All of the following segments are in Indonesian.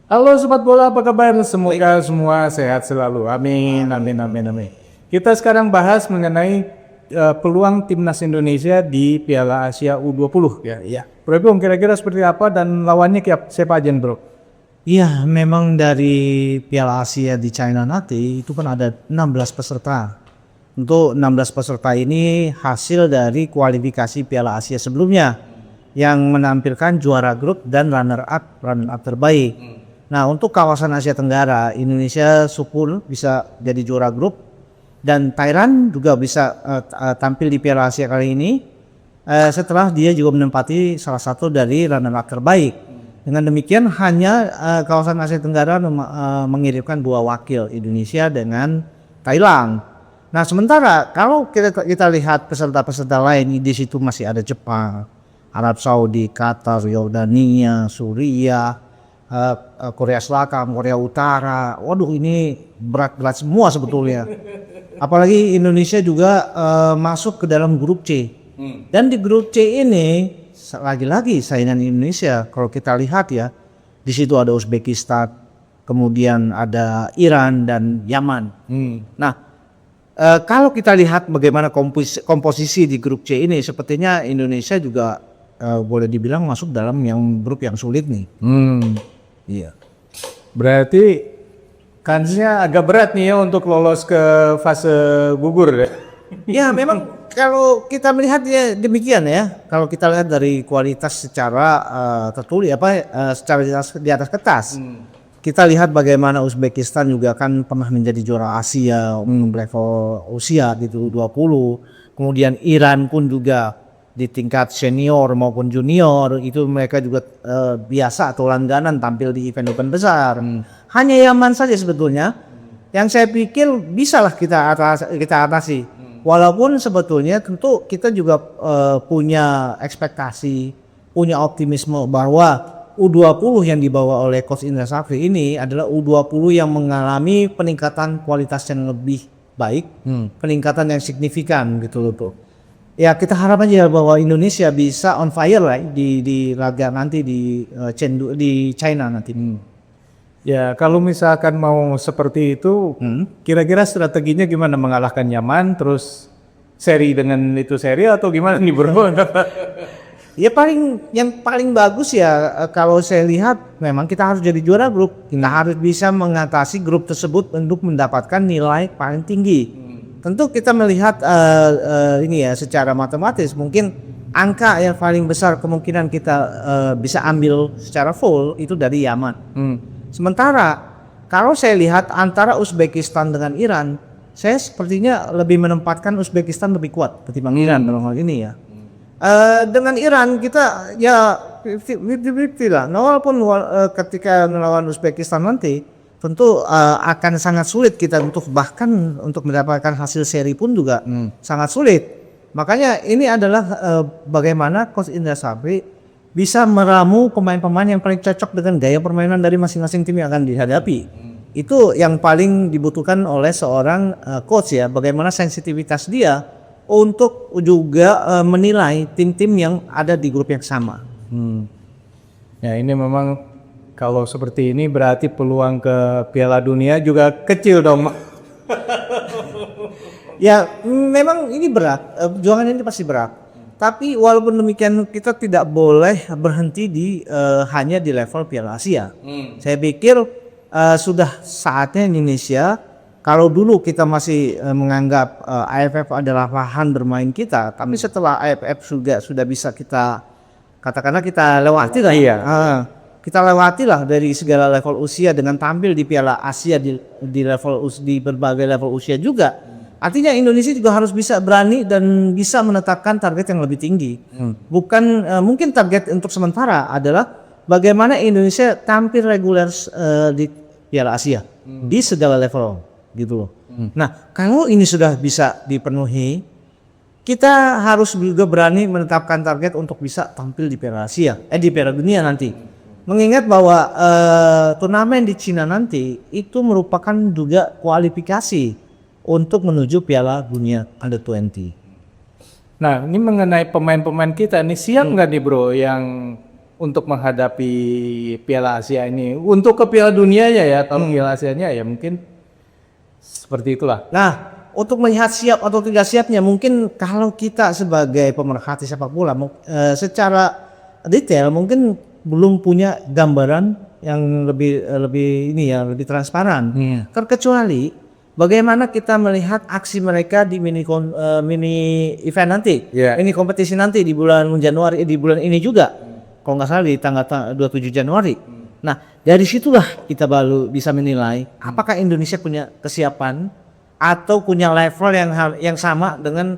Halo Sobat Bola, apa kabar? Semoga semua sehat selalu. Amin, amin, amin, amin. Kita sekarang bahas mengenai peluang timnas Indonesia di Piala Asia U20 ya. Iya. Bro Bung, kira-kira seperti apa dan lawannya siapa aja, Bro? Iya, memang dari Piala Asia di China nanti itu kan ada 16 peserta. Untuk 16 peserta ini hasil dari kualifikasi Piala Asia sebelumnya yang menampilkan juara grup dan runner up terbaik. Nah, untuk kawasan Asia Tenggara, Indonesia syukur bisa jadi juara grup dan Thailand juga bisa tampil di Piala Asia kali ini setelah dia juga menempati salah satu dari runner up terbaik. Dengan demikian hanya kawasan Asia Tenggara mengirimkan 2 wakil, Indonesia dengan Thailand. Nah, sementara kalau kita lihat peserta-peserta lain di situ masih ada Jepang, Arab Saudi, Qatar, Yordania, Suriah, Korea Selatan, Korea Utara. Waduh, ini berat-berat semua sebetulnya. Apalagi Indonesia juga masuk ke dalam grup C. Dan di grup C ini lagi-lagi saingan Indonesia kalau kita lihat ya, di situ ada Uzbekistan, kemudian ada Iran dan Yaman. Nah, kalau kita lihat bagaimana komposisi di grup C ini, sepertinya Indonesia juga boleh dibilang masuk dalam grup yang sulit nih. Iya. Berarti kansnya agak berat nih ya untuk lolos ke fase gugur ya. Ya, memang kalau kita melihat ya demikian ya. Kalau kita lihat dari kualitas secara tertulis secara di atas kertas. Kita lihat bagaimana Uzbekistan juga kan pernah menjadi juara Asia level usia gitu 20. Kemudian Iran pun juga di tingkat senior maupun junior itu mereka juga biasa atau langganan tampil di event-event besar. Hanya Yaman saja sebetulnya yang saya pikir bisalah kita atasi. Walaupun sebetulnya tentu kita juga punya ekspektasi, punya optimisme bahwa U20 yang dibawa oleh Coach Indra Safri ini adalah U20 yang mengalami peningkatan kualitas yang lebih baik, peningkatan yang signifikan gitu loh tuh. Ya kita harap aja bahwa Indonesia bisa on fire lah di laga nanti di China nanti. Ya, kalau misalkan mau seperti itu, kira-kira strateginya gimana mengalahkan Yaman, terus seri dengan itu seri atau gimana nih bro? Ya yang paling bagus ya kalau saya lihat memang kita harus jadi juara grup. Kita harus bisa mengatasi grup tersebut untuk mendapatkan nilai paling tinggi. Tentu kita melihat ini ya secara matematis mungkin angka yang paling besar kemungkinan kita bisa ambil secara full itu dari Yaman. Sementara kalau saya lihat antara Uzbekistan dengan Iran, saya sepertinya lebih menempatkan Uzbekistan lebih kuat ketimbang Iran dalam hal ini ya. Dengan Iran kita ya 50-50 lah. Walaupun ketika melawan Uzbekistan nanti tentu akan sangat sulit kita bahkan untuk mendapatkan hasil seri pun juga sangat sulit. Makanya ini adalah bagaimana Coach Indra Safri bisa meramu pemain-pemain yang paling cocok dengan gaya permainan dari masing-masing tim yang akan dihadapi. Itu yang paling dibutuhkan oleh seorang coach ya, bagaimana sensitivitas dia untuk juga menilai tim-tim yang ada di grup yang sama. Ya ini memang kalau seperti ini berarti peluang ke Piala Dunia juga kecil dong. Ya memang ini berat, perjuangan ini pasti berat. Tapi walaupun demikian kita tidak boleh berhenti hanya di level Piala Asia. Saya pikir sudah saatnya Indonesia. Kalau dulu kita masih menganggap AFF adalah lahan bermain kita, tapi setelah AFF sudah bisa kita katakanlah kita lewati lah ya. Kita lewati lah dari segala level usia dengan tampil di Piala Asia di berbagai level usia juga. Artinya Indonesia juga harus bisa berani dan bisa menetapkan target yang lebih tinggi. Bukan mungkin target untuk sementara adalah bagaimana Indonesia tampil reguler di Piala Asia di segala level. Gitu loh. Nah, kalau ini sudah bisa dipenuhi, kita harus juga berani menetapkan target untuk bisa tampil di Piala Asia, di Piala Dunia nanti. Mengingat bahwa turnamen di Cina nanti itu merupakan juga kualifikasi untuk menuju Piala Dunia Under-20. Nah, ini mengenai pemain-pemain kita nih siap nggak nih bro yang untuk menghadapi Piala Asia ini. Untuk ke Piala Dunianya ya, kalau Piala Asianya ya mungkin seperti itulah. Nah, untuk melihat siap atau tidak siapnya, mungkin kalau kita sebagai pemerhati sepak bola secara detail mungkin belum punya gambaran yang lebih transparan. Terkecuali bagaimana kita melihat aksi mereka di mini event nanti, ini kompetisi nanti di bulan Januari, di bulan ini juga, kalau nggak salah di tanggal 27 Januari. Nah, dari situlah kita baru bisa menilai apakah Indonesia punya kesiapan atau punya level yang sama dengan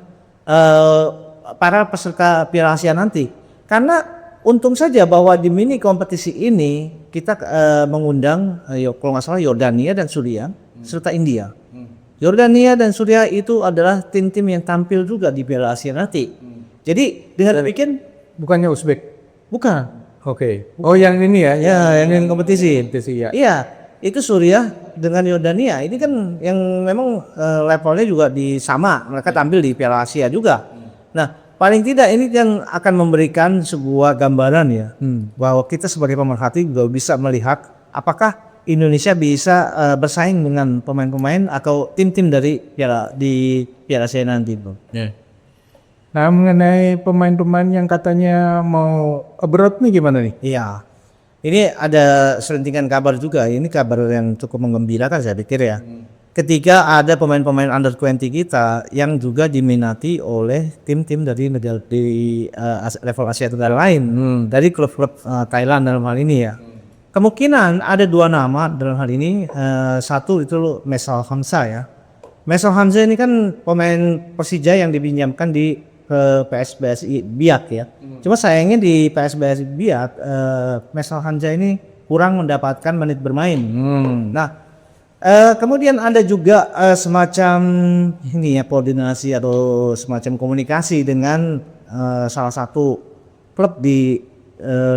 para peserta Piala Asia nanti. Karena untung saja bahwa di mini kompetisi ini kita mengundang kalau nggak salah Yordania dan Suriah serta India. Yordania dan Suriah itu adalah tim-tim yang tampil juga di Piala Asia nanti. Jadi dengan demikian, bukannya Uzbek? bukan. Oke. Oh, yang ini ya? Ya, yang kompetisi. Ya. Iya, itu Suriah dengan Yordania. Ini kan yang memang levelnya juga sama. Mereka tampil di Piala Asia juga. Nah, paling tidak ini yang akan memberikan sebuah gambaran ya, bahwa kita sebagai pemerhati juga bisa melihat apakah Indonesia bisa bersaing dengan pemain-pemain atau tim-tim dari Piala Asia nanti, Bro. Nah, mengenai pemain-pemain yang katanya mau abroad nih gimana nih? Iya. Ini ada selentingan kabar juga. Ini kabar yang cukup menggembirakan saya pikir ya. Ketika ada pemain-pemain under 20 kita yang juga diminati oleh tim-tim dari negara di level Asia Tenggara lain, dari klub-klub Thailand dalam hal ini ya. Kemungkinan ada dua nama dalam hal ini. Satu itu Mesal Hamzah ya. Mesal Hamzah ini kan pemain Persija yang dipinjamkan di PSBSI Biak ya. Cuma sayangnya di PSBSI Biak Mesal Hamzah ini kurang mendapatkan menit bermain. Nah, kemudian ada juga semacam ini ya, koordinasi atau semacam komunikasi dengan salah satu klub di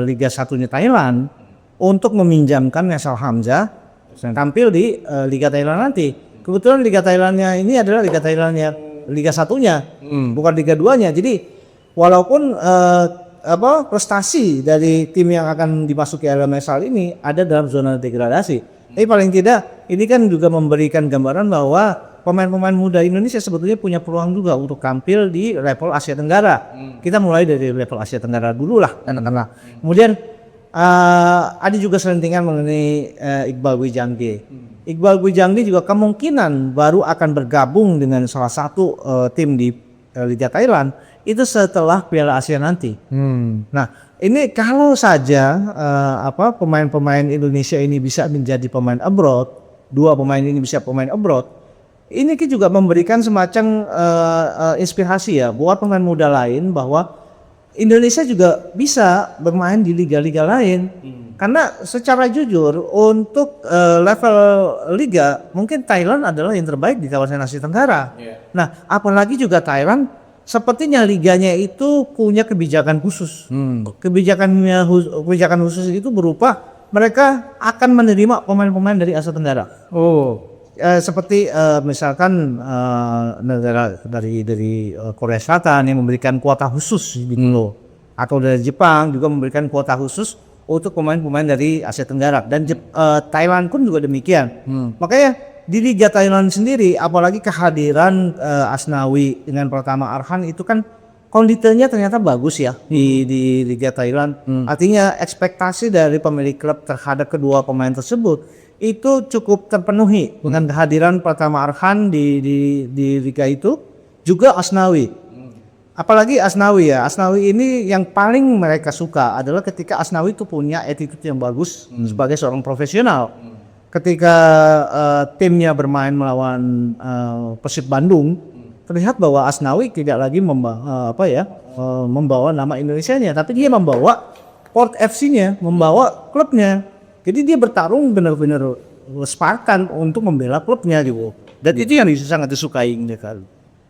Liga 1-nya Thailand untuk meminjamkan Mesal Hamzah tampil di Liga Thailand nanti. Kebetulan Liga Thailandnya ini adalah Liga Thailandnya Liga 1-nya, bukan Liga 2-nya. Jadi walaupun prestasi dari tim yang akan dimasuki oleh Mesal ini ada dalam zona degradasi, tapi paling tidak ini kan juga memberikan gambaran bahwa pemain-pemain muda Indonesia sebetulnya punya peluang juga untuk tampil di level Asia Tenggara. Kita mulai dari level Asia Tenggara dulu lah, katakanlah. Kemudian ada juga selentingan mengenai Iqbal Gwijangge. Iqbal Gwijangge juga kemungkinan baru akan bergabung dengan salah satu tim di Liga Thailand itu setelah Piala Asia nanti. Nah, ini kalau saja pemain-pemain Indonesia ini bisa menjadi pemain abroad, dua pemain ini bisa pemain abroad, ini juga memberikan semacam inspirasi ya buat pemain muda lain bahwa Indonesia juga bisa bermain di liga-liga lain. Karena secara jujur untuk level liga mungkin Thailand adalah yang terbaik di kawasan Asia Tenggara. Nah, apalagi juga Thailand sepertinya liganya itu punya kebijakan khusus. Kebijakan khusus itu berupa mereka akan menerima pemain-pemain dari Asia Tenggara. Seperti misalkan negara dari Korea Selatan yang memberikan kuota khusus gitu, atau dari Jepang juga memberikan kuota khusus untuk pemain-pemain dari Asia Tenggara, dan Thailand pun juga demikian. Makanya di Liga Thailand sendiri, apalagi kehadiran Asnawi dengan Pratama Arhan itu kan kondisinya ternyata bagus ya di Liga Thailand. Artinya ekspektasi dari pemilik klub terhadap kedua pemain tersebut itu cukup terpenuhi dengan kehadiran Pratama Arhan di liga itu, juga Asnawi. Apalagi Asnawi ya, Asnawi ini yang paling mereka suka adalah ketika Asnawi itu punya attitude yang bagus sebagai seorang profesional. Ketika timnya bermain melawan Persib Bandung, terlihat bahwa Asnawi tidak lagi membawa nama Indonesianya, tapi dia membawa Port FC-nya, membawa klubnya. Jadi dia bertarung benar-benar Spartan untuk membela klubnya gitu. Dan itu yang sangat disukai mereka.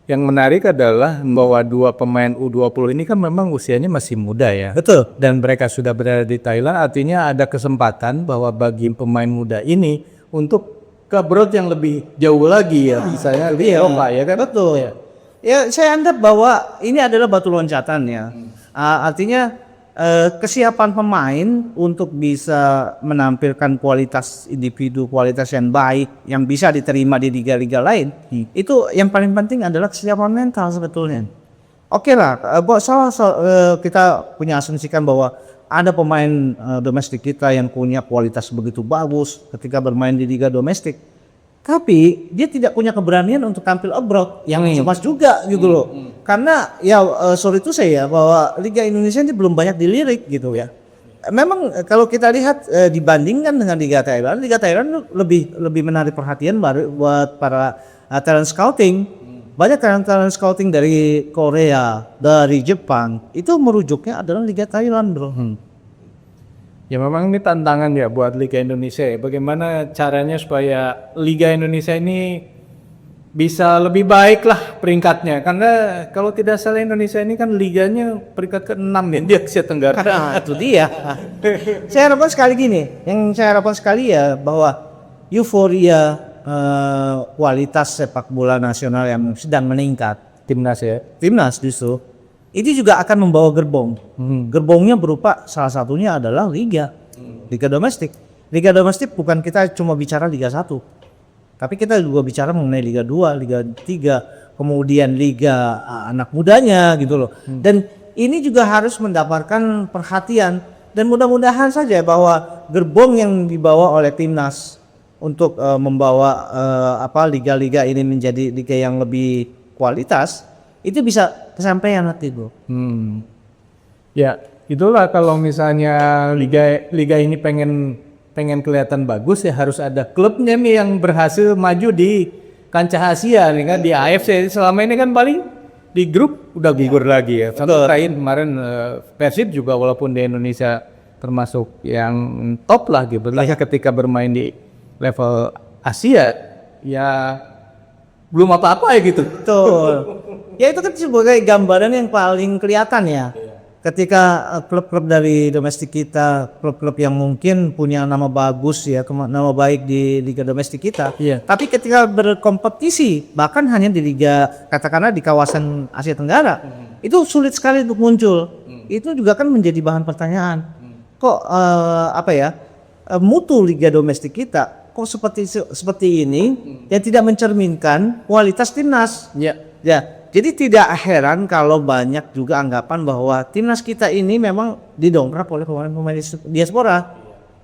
Yang menarik adalah bahwa dua pemain U20 ini kan memang usianya masih muda ya. Betul. Dan mereka sudah berada di Thailand, artinya ada kesempatan bahwa bagi pemain muda ini untuk ke abroad yang lebih jauh lagi ya, misalnya di Eropa ya kan. Betul. Ya, saya anggap bahwa ini adalah batu loncatan ya. Artinya kesiapan pemain untuk bisa menampilkan kualitas individu, kualitas yang baik, yang bisa diterima di liga-liga lain, itu yang paling penting adalah kesiapan mental sebetulnya. Oke lah, kita punya asumsikan bahwa ada pemain domestik kita yang punya kualitas begitu bagus ketika bermain di liga domestik, tapi dia tidak punya keberanian untuk tampil abroad, yang cemas juga gitu loh. Karena ya sorry itu saya bahwa Liga Indonesia ini belum banyak dilirik gitu ya. Memang kalau kita lihat dibandingkan dengan Liga Thailand lebih menarik perhatian buat para talent scouting. Banyak talent scouting dari Korea, dari Jepang, itu merujuknya adalah Liga Thailand, bro. Ya memang ini tantangan ya buat Liga Indonesia ya. Bagaimana caranya supaya Liga Indonesia ini bisa lebih baik lah peringkatnya. Karena kalau tidak salah Indonesia ini kan liganya peringkat ke-6 nih di Asia Tenggara. Nah, itu dia. Saya harapkan sekali ya bahwa euforia kualitas sepak bola nasional yang sedang meningkat, timnas justru ini juga akan membawa gerbong. Gerbongnya berupa salah satunya adalah liga domestik. Liga domestik bukan kita cuma bicara Liga 1, tapi kita juga bicara mengenai Liga 2, Liga 3, kemudian liga anak mudanya gitu loh. Dan ini juga harus mendapatkan perhatian, dan mudah-mudahan saja bahwa gerbong yang dibawa oleh timnas untuk membawa liga-liga ini menjadi liga yang lebih kualitas itu bisa kesampaian nanti, bro. Ya itulah kalau misalnya liga ini pengen kelihatan bagus ya harus ada klubnya nih yang berhasil maju di kancah Asia nih kan, di AFC. Selama ini kan paling di grup udah gugur lagi ya. Contoh terakhir kemarin Persib juga walaupun di Indonesia termasuk yang top lah gitu lah ya, ketika bermain di level Asia ya belum apa-apa ya gitu. Betul. Ya itu kan sebagai gambaran yang paling kelihatan ya. Ketika klub-klub dari domestik kita, klub-klub yang mungkin punya nama bagus ya, nama baik di liga domestik kita, tapi ketika berkompetisi bahkan hanya di liga katakanlah di kawasan Asia Tenggara, itu sulit sekali untuk muncul. Itu juga kan menjadi bahan pertanyaan. Kok mutu liga domestik kita kok seperti ini yang tidak mencerminkan kualitas timnas. Ya. Jadi tidak heran kalau banyak juga anggapan bahwa timnas kita ini memang didongkrak oleh pemain-pemain diaspora.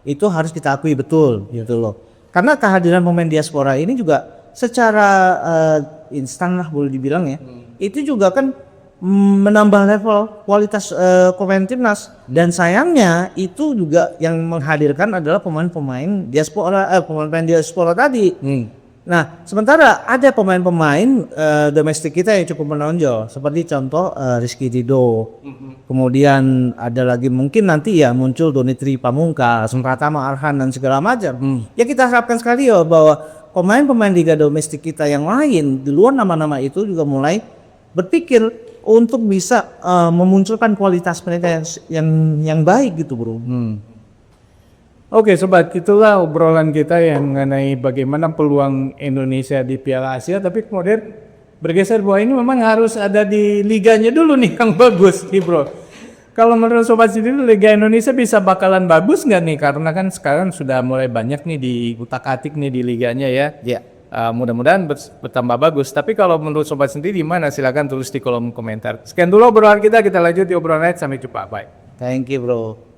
Itu harus kita akui betul gitu loh. Karena kehadiran pemain diaspora ini juga secara instan lah boleh dibilang ya. Itu juga kan menambah level kualitas pemain timnas, dan sayangnya itu juga yang menghadirkan adalah pemain-pemain diaspora tadi. Nah, sementara ada pemain-pemain domestik kita yang cukup menonjol, seperti contoh Rizky Ridho. Kemudian ada lagi mungkin nanti ya muncul Donitri Pamungkas, Pratama Arhan dan segala macam. Ya kita harapkan sekali ya bahwa pemain-pemain liga domestik kita yang lain di luar nama-nama itu juga mulai berpikir untuk bisa memunculkan kualitas mereka yang baik gitu, bro. Oke sobat, itulah obrolan kita yang mengenai bagaimana peluang Indonesia di Piala Asia, tapi kemudian bergeser bahwa ini memang harus ada di liganya dulu nih yang bagus nih, bro. Kalau menurut sobat sendiri Liga Indonesia bisa bakalan bagus nggak nih? Karena kan sekarang sudah mulai banyak nih di utak-atik nih di liganya ya. Mudah-mudahan bertambah bagus. Tapi kalau menurut sobat sendiri gimana? Silakan tulis di kolom komentar. Sekian dulu obrolan kita lanjut di obrolan lain. Sampai jumpa, bye. Thank you, bro.